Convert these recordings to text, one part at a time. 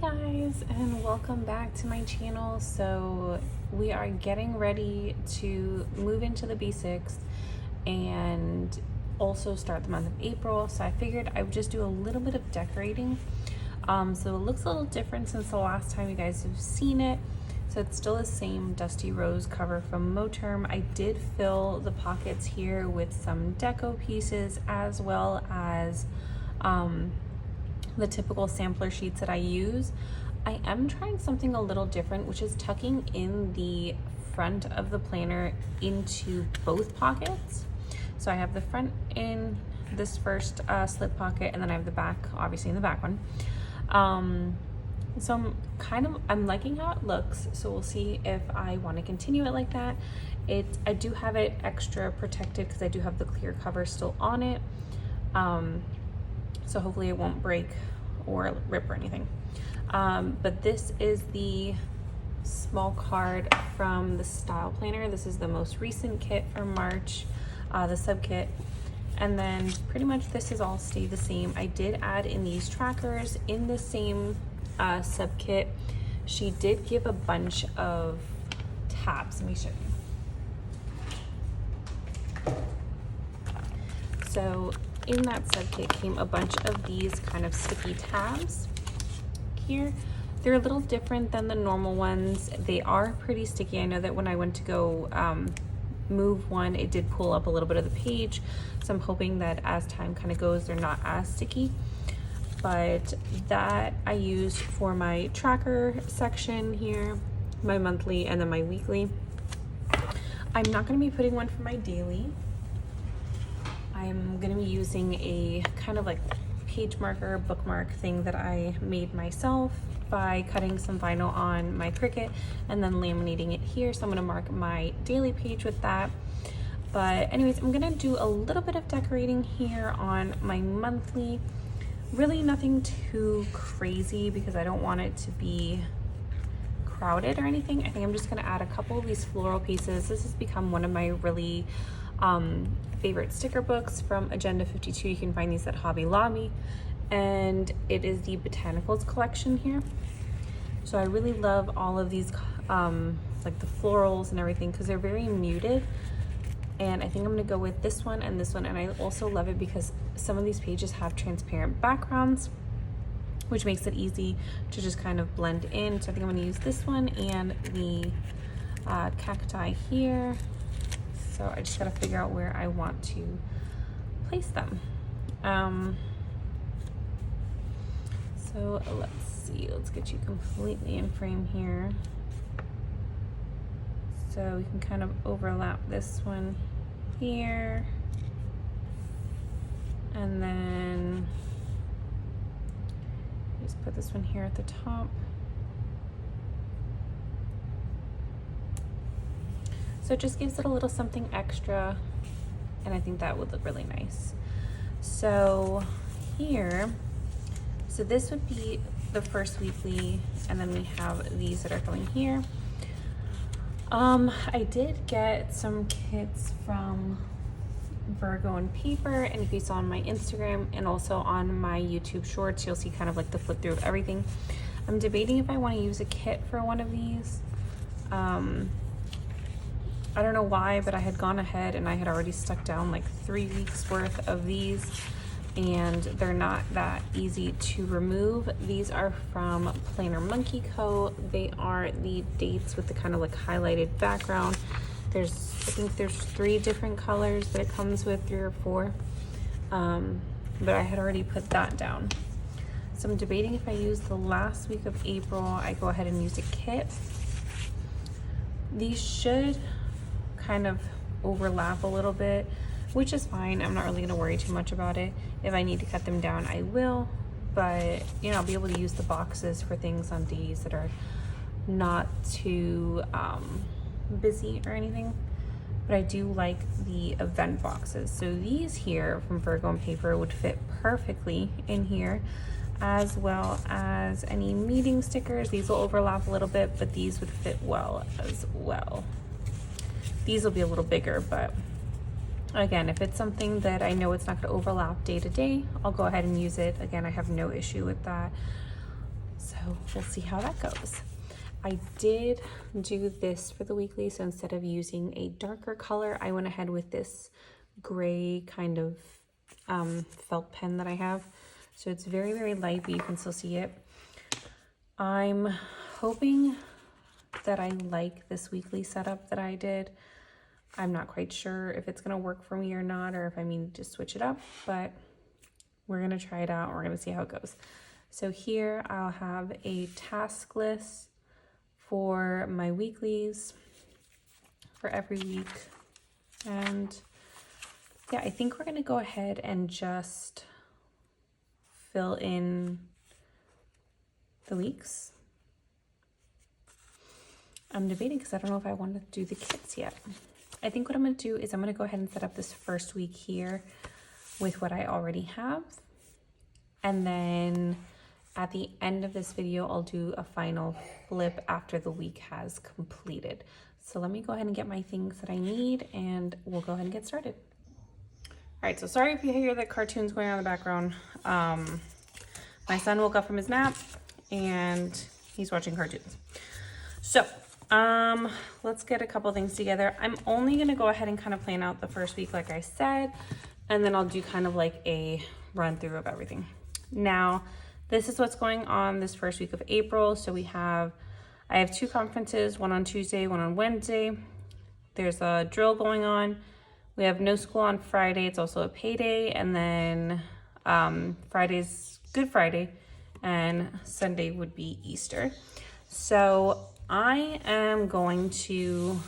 Hi guys, and welcome back to my channel. So we are getting ready to move into the B6 and also start the month of April. So I figured I would just do a little bit of decorating. So it looks a little different since the last time you guys have seen it. So it's still the same Dusty Rose cover from Moterm. I did fill the pockets here with some deco pieces as well as the typical sampler sheets that I use. I am trying something a little different, which is tucking in the front of the planner into both pockets. So I have the front in this first slip pocket, and then I have the back obviously in the back one. So I'm liking how it looks, so we'll see if I want to continue it like that. I do have it extra protected because I do have the clear cover still on it. So hopefully it won't break or rip or anything. But this is the small card from the Style Planner. This is the most recent kit from March, the sub kit. And then pretty much this is all stayed the same. I did add in these trackers in the same sub kit. She did give a bunch of tabs. Let me show you. So in that sub kit came a bunch of these kind of sticky tabs here. They're a little different than the normal ones. They are pretty sticky. I know that when I went to go move one, it did pull up a little bit of the page. So I'm hoping that as time kind of goes, they're not as sticky. But that I use for my tracker section here, my monthly and then my weekly. I'm not going to be putting one for my daily. I'm going to be using a kind of like page marker, bookmark thing that I made myself by cutting some vinyl on my Cricut and then laminating it here. So I'm going to mark my daily page with that. But anyways, I'm going to do a little bit of decorating here on my monthly. Really nothing too crazy because I don't want it to be crowded or anything. I think I'm just going to add a couple of these floral pieces. This has become one of my really favorite sticker books from Agenda 52. You can find these at Hobby Lobby, and it is the Botanicals collection here. So I really love all of these like the florals and everything because they're very muted, and I think I'm gonna go with this one and this one. And I also love it because some of these pages have transparent backgrounds, which makes it easy to just kind of blend in. So I think I'm gonna use this one and the cacti here. So I just gotta figure out where I want to place them. So let's see, let's get you completely in frame here. So we can kind of overlap this one here. And then just put this one here at the top. So it just gives it a little something extra, and I think that would look really nice. So here, so this would be the first weekly, and then we have these that are going here. I did get some kits from Virgo and Paper, and if you saw on my Instagram and also on my YouTube shorts, you'll see kind of like the flip through of everything. I'm debating if I want to use a kit for one of these. I don't know why, but I had gone ahead and I had already stuck down like 3 weeks worth of these, and they're not that easy to remove. These are from Planner Monkey Co. They are the dates with the kind of like highlighted background. I think there's 3 different colors that it comes with, 3 or 4. But I had already put that down. So I'm debating if I use the last week of April, I go ahead and use a kit. These should kind of overlap a little bit, which is fine. I'm not really going to worry too much about it. If I need to cut them down, I will, but you know, I'll be able to use the boxes for things on days that are not too busy or anything. But I do like the event boxes. So these here from Virgo and Paper would fit perfectly in here, as well as any meeting stickers. These will overlap a little bit, but these would fit well as well. These will be a little bigger, but again, if it's something that I know it's not going to overlap day to day, I'll go ahead and use it. Again, I have no issue with that. So we'll see how that goes. I did do this for the weekly, so instead of using a darker color, I went ahead with this gray kind of felt pen that I have. So it's very, very light, but you can still see it. I'm hoping that I like this weekly setup that I did. I'm not quite sure if it's gonna work for me or not, or if I need to switch it up, but we're gonna try it out and we're gonna see how it goes. So here I'll have a task list for my weeklies for every week. And yeah, I think we're gonna go ahead and just fill in the weeks. I'm debating because I don't know if I want to do the kits yet. I think what I'm gonna do is I'm gonna go ahead and set up this first week here with what I already have. And then at the end of this video, I'll do a final flip after the week has completed. So let me go ahead and get my things that I need and we'll go ahead and get started. All right, so sorry if you hear the cartoons going on in the background. My son woke up from his nap and he's watching cartoons. So let's get a couple things together. I'm only gonna go ahead and kind of plan out the first week like I said, and then I'll do kind of like a run through of everything. Now, this is what's going on this first week of April. So I have 2 conferences, one on Tuesday, one on Wednesday. There's a drill going on. We have no school on Friday. It's also a payday. And then Friday's Good Friday and Sunday would be Easter. So I am going to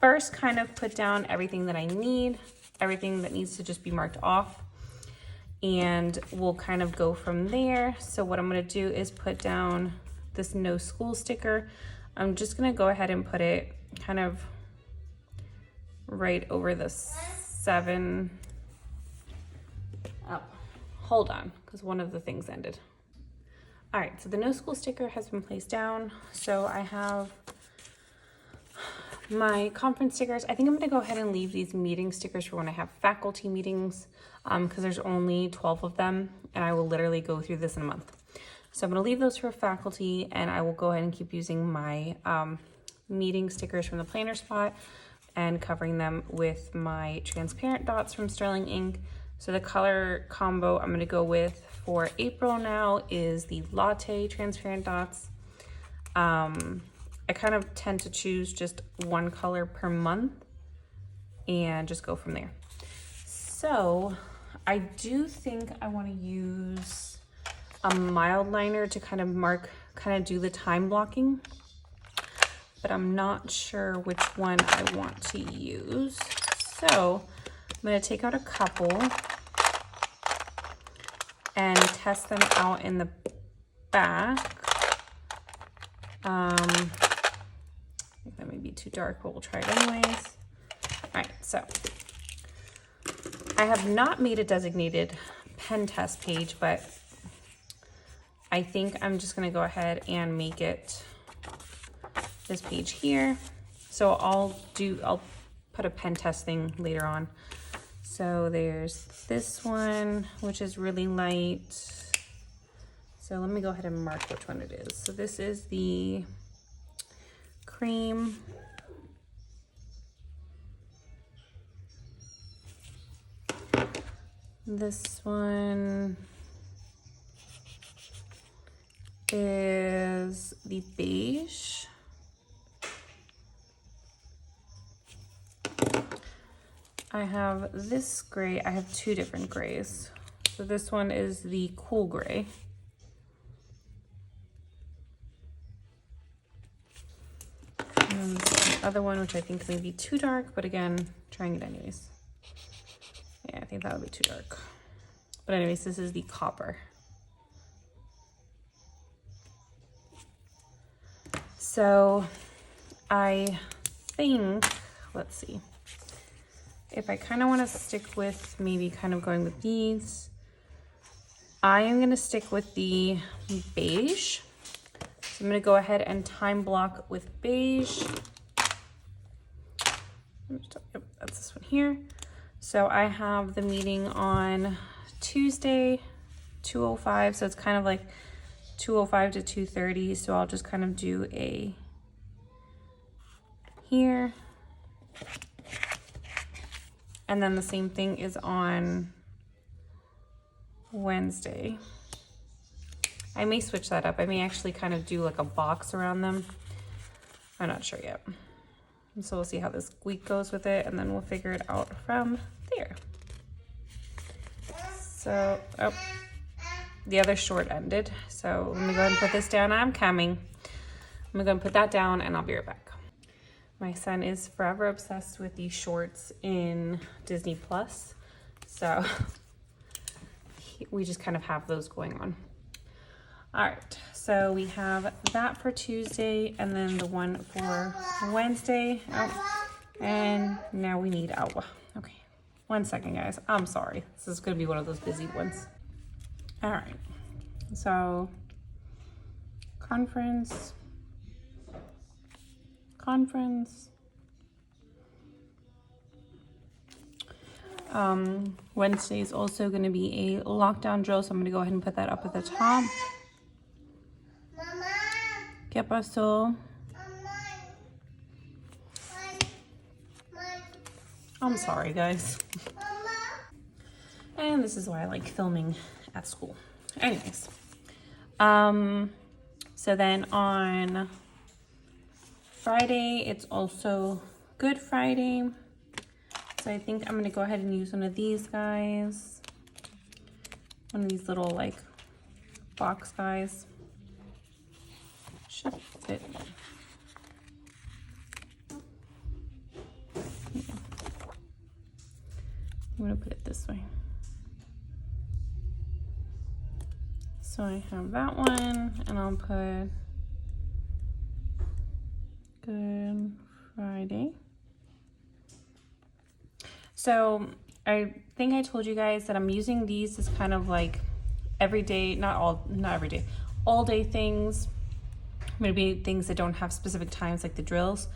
first kind of put down everything that I need, everything that needs to just be marked off. And we'll kind of go from there. So what I'm gonna do is put down this no school sticker. I'm just gonna go ahead and put it kind of right over the 7. Oh, hold on, because one of the things ended. All right, so the no school sticker has been placed down. So I have my conference stickers. I think I'm gonna go ahead and leave these meeting stickers for when I have faculty meetings, because there's only 12 of them and I will literally go through this in a month. So I'm gonna leave those for faculty and I will go ahead and keep using my meeting stickers from the planner spot and covering them with my transparent dots from Sterling ink. So the color combo I'm gonna go with for April now is the latte transparent dots. I kind of tend to choose just one color per month and just go from there. So I do think I want to use a mild liner to kind of do the time blocking, but I'm not sure which one I want to use. So I'm going to take out a couple and test them out in the back. I think that may be too dark, but we'll try it anyways. All right, so I have not made a designated pen test page, but I think I'm just gonna go ahead and make it this page here. So I'll put a pen test thing later on. So there's this one, which is really light. So let me go ahead and mark which one it is. So this is the cream. This one is the beige. I have this gray. I have 2 different grays. So this one is the cool gray. And then the other one, which I think may be too dark, but again, trying it anyways. Yeah, I think that would be too dark. But anyways, this is the copper. So I think, let's see. If I kind of want to stick with maybe kind of going with these, I am going to stick with the beige. So I'm going to go ahead and time block with beige. Yep, that's this one here. So I have the meeting on Tuesday, 2:05. So it's kind of like 205 to 230, so I'll just kind of do a here. And then the same thing is on Wednesday. I may switch that up. I may actually kind of do like a box around them. I'm not sure yet. So we'll see how this week goes with it, and then we'll figure it out from there. So, oh, the other short ended. So let me go ahead and put this down. I'm coming. I'm gonna go and put that down, and I'll be right back. My son is forever obsessed with these shorts in Disney Plus. So we just kind of have those going on. All right, so we have that for Tuesday, and then the one for Wednesday. Oh, and now we need Alba. Okay, 1 second, guys. I'm sorry. This is gonna be one of those busy ones. All right, so conference. Wednesday is also going to be a lockdown drill, so I'm going to go ahead and put that up at the top. Mama. ¿Qué pasó? I'm sorry, guys. And this is why I like filming at school. Anyways, so then on Friday, it's also Good Friday. So I think I'm gonna go ahead and use one of these guys. One of these little like box guys. Should fit. Yeah. I'm gonna put it this way. So I have that one, and I'll put Good Friday. So I think I told you guys that I'm using these as kind of like everyday, not every day, all day things. Maybe things that don't have specific times like the drills.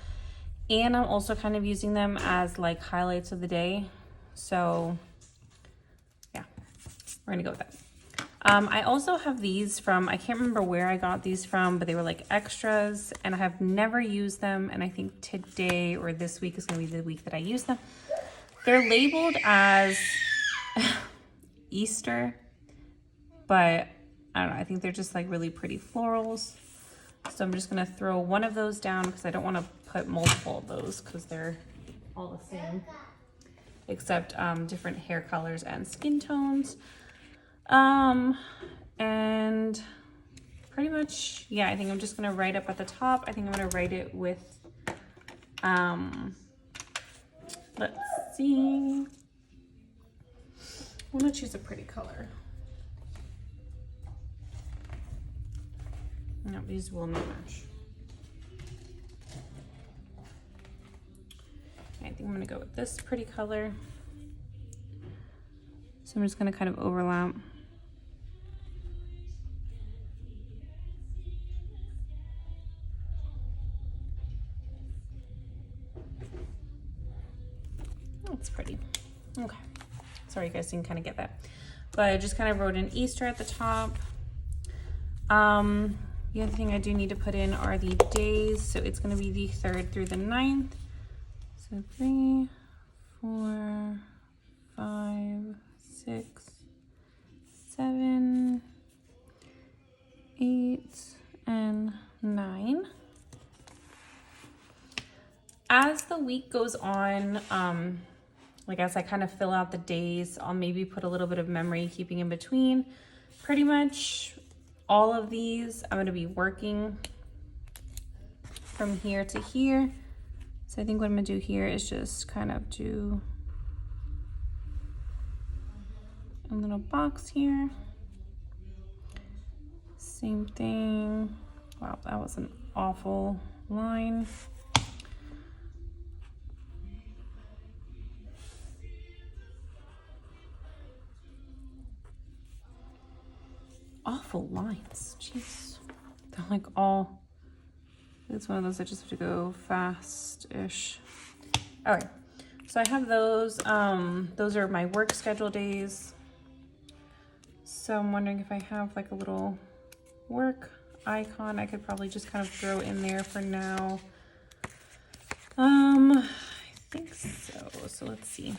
And I'm also kind of using them as like highlights of the day. So yeah, we're gonna go with that. I also have these from, I can't remember where I got these from, but they were like extras, and I have never used them. And I think today or this week is gonna be the week that I use them. They're labeled as Easter, but I don't know, I think they're just like really pretty florals. So I'm just gonna throw one of those down because I don't wanna put multiple of those because they're all the same, except different hair colors and skin tones. And pretty much, yeah, I think I'm just gonna write up at the top. I think I'm gonna write it with, let's see. I'm gonna choose a pretty color. No, these will not match. I think I'm gonna go with this pretty color. So I'm just gonna kind of overlap. That's pretty. Okay. Sorry, you guys didn't kind of get that. But I just kind of wrote in Easter at the top. The other thing I do need to put in are the days. So it's going to be the 3rd through the 9th. So 3, 4, 5, 6, 7, 8, and 9. As the week goes on, like as I kind of fill out the days, I'll maybe put a little bit of memory keeping in between. Pretty much all of these, I'm going to be working from here to here. So I think what I'm going to do here is just kind of do a little box here. Same thing. Wow, that was an awful line. Awful lines, jeez. They're like all, it's one of those that just have to go fast-ish. All right, so I have those. Those are my work schedule days. So I'm wondering if I have like a little work icon. I could probably just kind of throw in there for now. I think so. So let's see.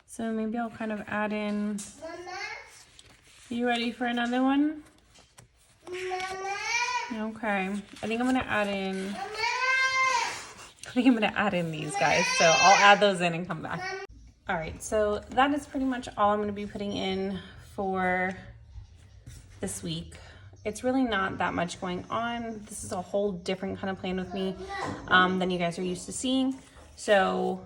So maybe I'll kind of add in. Mama? You ready for another one? Mama? Okay. I think I'm gonna add in. Mama? I think I'm gonna add in these guys. So I'll add those in and come back. All right. So that is pretty much all I'm gonna be putting in for this week. It's really not that much going on. This is a whole different kind of plan with me than you guys are used to seeing. So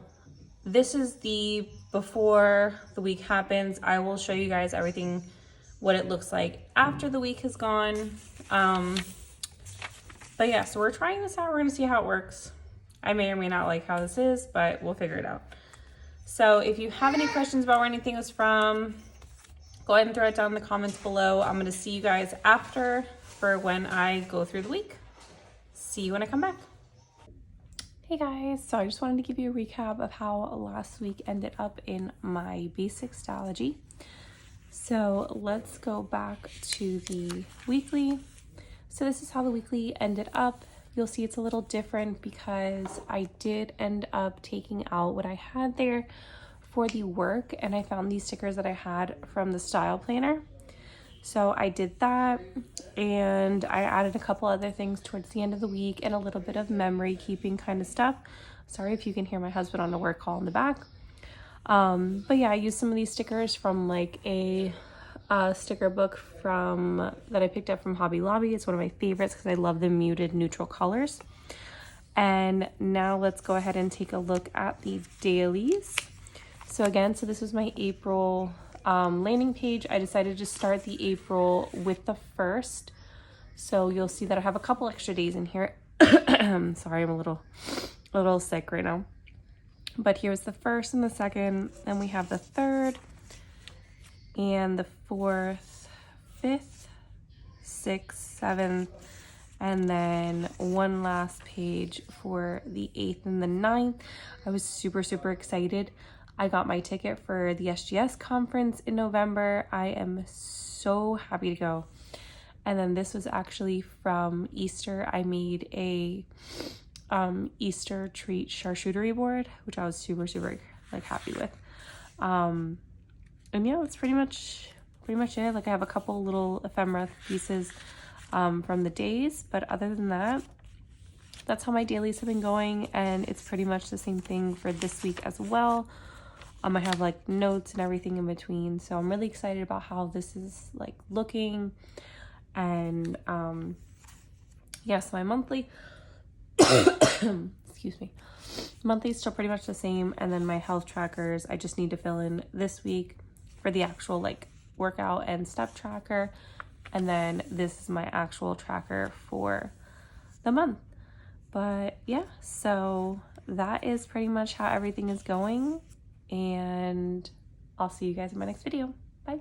this is the before the week happens. I will show you guys everything, what it looks like after the week has gone. But yeah, so we're trying this out. We're gonna see how it works. I may or may not like how this is, but we'll figure it out. So if you have any questions about where anything is from, go ahead and throw it down in the comments below. I'm gonna see you guys after for when I go through the week. See you when I come back. Hey guys, so I just wanted to give you a recap of how last week ended up in my B6 Stalogy. So let's go back to the weekly. So this is how the weekly ended up. You'll see it's a little different because I did end up taking out what I had there for the work, and I found these stickers that I had from the style planner. So I did that, and I added a couple other things towards the end of the week and a little bit of memory keeping kind of stuff. Sorry if you can hear my husband on a work call in the back. But yeah, I used some of these stickers from like a sticker book that I picked up from Hobby Lobby. It's one of my favorites because I love the muted neutral colors. And now let's go ahead and take a look at the dailies. So again, so this was my April landing page. I decided to start the April with the 1st. So you'll see that I have a couple extra days in here. Sorry, I'm a little sick right now. But here's the 1st and the 2nd, then we have the 3rd and the 4th, 5th, 6th, 7th, and then one last page for the 8th and the 9th. I was super excited. I got my ticket for the SGS conference in November. I am so happy to go. And then this was actually from Easter. I made a Easter treat charcuterie board, which I was super like happy with. And yeah, that's pretty much it. Like I have a couple little ephemera pieces from the days, but other than that, that's how my dailies have been going, and it's pretty much the same thing for this week as well. I have like notes and everything in between, so I'm really excited about how this is like looking. And yes, my monthly excuse me, monthly is still pretty much the same, and then my health trackers I just need to fill in this week for the actual like workout and step tracker, and then this is my actual tracker for the month. But yeah, so that is pretty much how everything is going, and I'll see you guys in my next video. Bye.